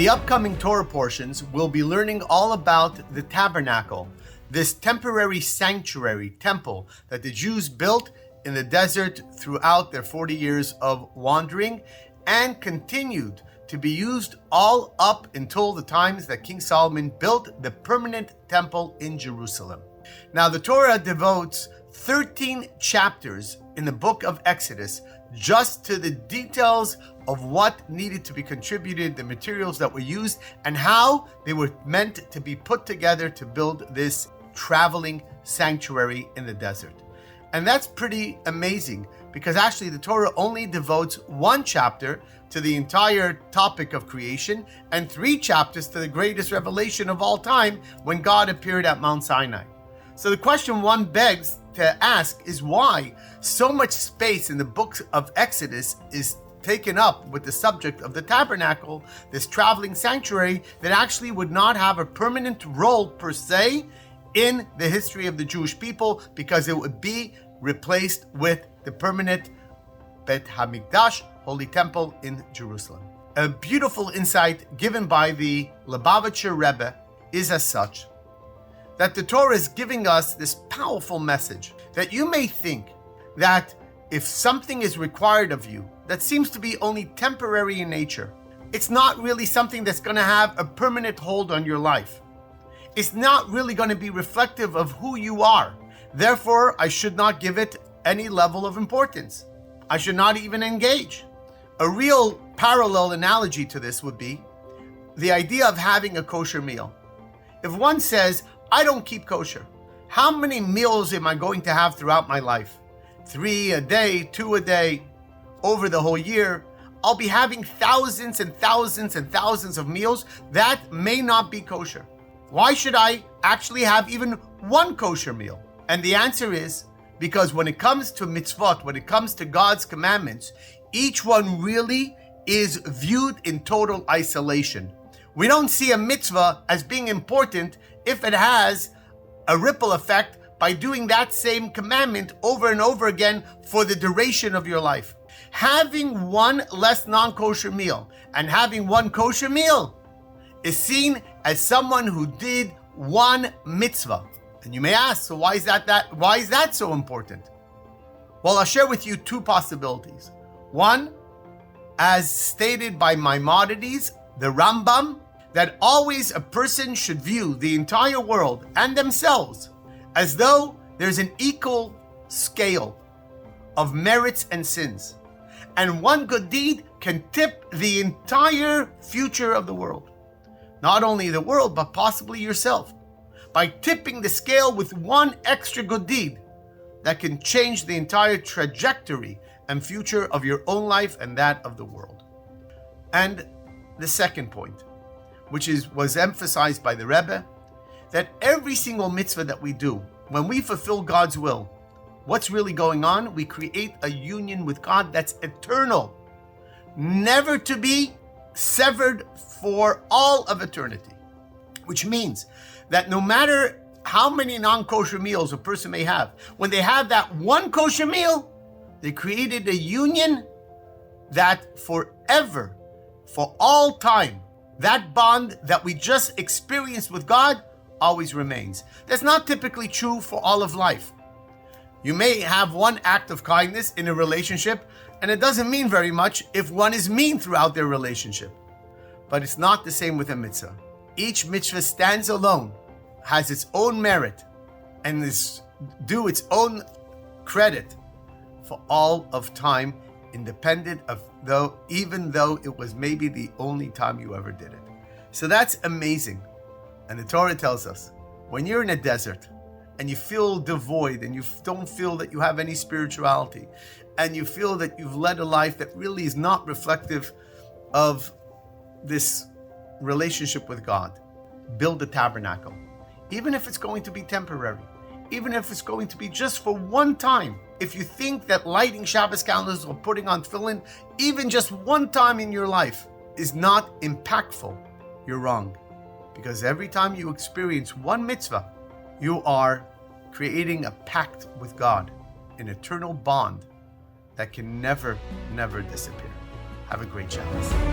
In the upcoming Torah portions, we'll be learning all about the tabernacle, this temporary sanctuary temple that the Jews built in the desert throughout their 40 years of wandering and continued to be used all up until the times that King Solomon built the permanent temple in Jerusalem. Now, the Torah devotes 13 chapters in the book of Exodus just to the details of what needed to be contributed, the materials that were used, and how they were meant to be put together to build this traveling sanctuary in the desert. And that's pretty amazing because actually the Torah only devotes one chapter to the entire topic of creation and 3 chapters to the greatest revelation of all time when God appeared at Mount Sinai. So the question one begs to ask is why so much space in the book of Exodus is taken up with the subject of the tabernacle, this traveling sanctuary that actually would not have a permanent role per se in the history of the Jewish people, because it would be replaced with the permanent Bet HaMikdash, Holy Temple in Jerusalem. A beautiful insight given by the Lubavitcher Rebbe is as such, that the Torah is giving us this powerful message that you may think that if something is required of you that seems to be only temporary in nature, it's not really something that's going to have a permanent hold on your life. It's not really going to be reflective of who you are. Therefore, I should not give it any level of importance. I should not even engage. A real parallel analogy to this would be the idea of having a kosher meal. If one says, I don't keep kosher, how many meals am I going to have throughout my life? 3 a day, 2 a day, over the whole year. I'll be having thousands and thousands and thousands of meals that may not be kosher. Why should I actually have even one kosher meal? And the answer is because when it comes to mitzvot, when it comes to God's commandments, each one really is viewed in total isolation. We don't see a mitzvah as being important if it has a ripple effect by doing that same commandment over and over again for the duration of your life. Having one less non-kosher meal and having one kosher meal is seen as someone who did one mitzvah. And you may ask, so why is that so important? Well, I'll share with you 2 possibilities. One, as stated by Maimonides, the Rambam, that always a person should view the entire world and themselves as though there's an equal scale of merits and sins. And one good deed can tip the entire future of the world. Not only the world, but possibly yourself. By tipping the scale with one extra good deed that can change the entire trajectory and future of your own life and that of the world. And the second point, which was emphasized by the Rebbe, that every single mitzvah that we do, when we fulfill God's will, what's really going on? We create a union with God that's eternal, never to be severed for all of eternity. Which means that no matter how many non-kosher meals a person may have, when they have that one kosher meal, they created a union that forever, for all time, that bond that we just experienced with God always remains. That's not typically true for all of life. You may have one act of kindness in a relationship, and it doesn't mean very much if one is mean throughout their relationship. But it's not the same with a mitzvah. Each mitzvah stands alone, has its own merit, and is due its own credit for all of time, independent of even though it was maybe the only time you ever did it. So that's amazing. And the Torah tells us, when you're in a desert and you feel devoid and you don't feel that you have any spirituality and you feel that you've led a life that really is not reflective of this relationship with God, build a tabernacle. Even if it's going to be temporary, even if it's going to be just for one time. If you think that lighting Shabbos calendars or putting on tefillin, even just one time in your life, is not impactful, you're wrong. Because every time you experience one mitzvah, you are creating a pact with God, an eternal bond that can never, never disappear. Have a great Shabbos.